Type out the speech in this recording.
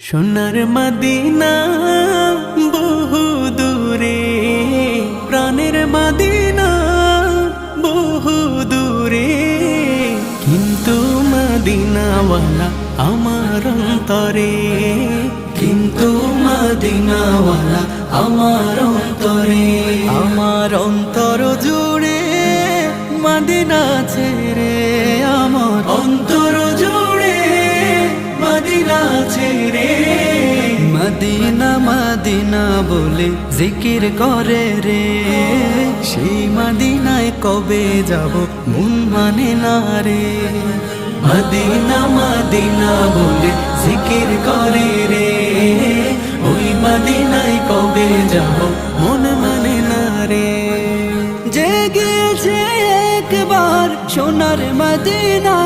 সোনার মদিনা বহু দূরে, প্রাণের মদিনা বহু দূরে, কিন্তু মদিনাওয়ালা আমার অন্তরে, কিন্তু মদিনাওয়ালা আমার অন্তরে। আমার অন্তর জুড়ে মদিনা ছেড়ে, আমার অন্তর জুড়ে মদিনা ছেড়ে। মদিনা মদিনা বলে জিকির করে রে, সেই মদিনায় কবে যাব মন মানে না রে। মদিনা মদিনা বলে জিকির করে রে, ওই মদিনায় কবে যাব মন মানে না রে। জেগেছে একবার সোনার মদিনা,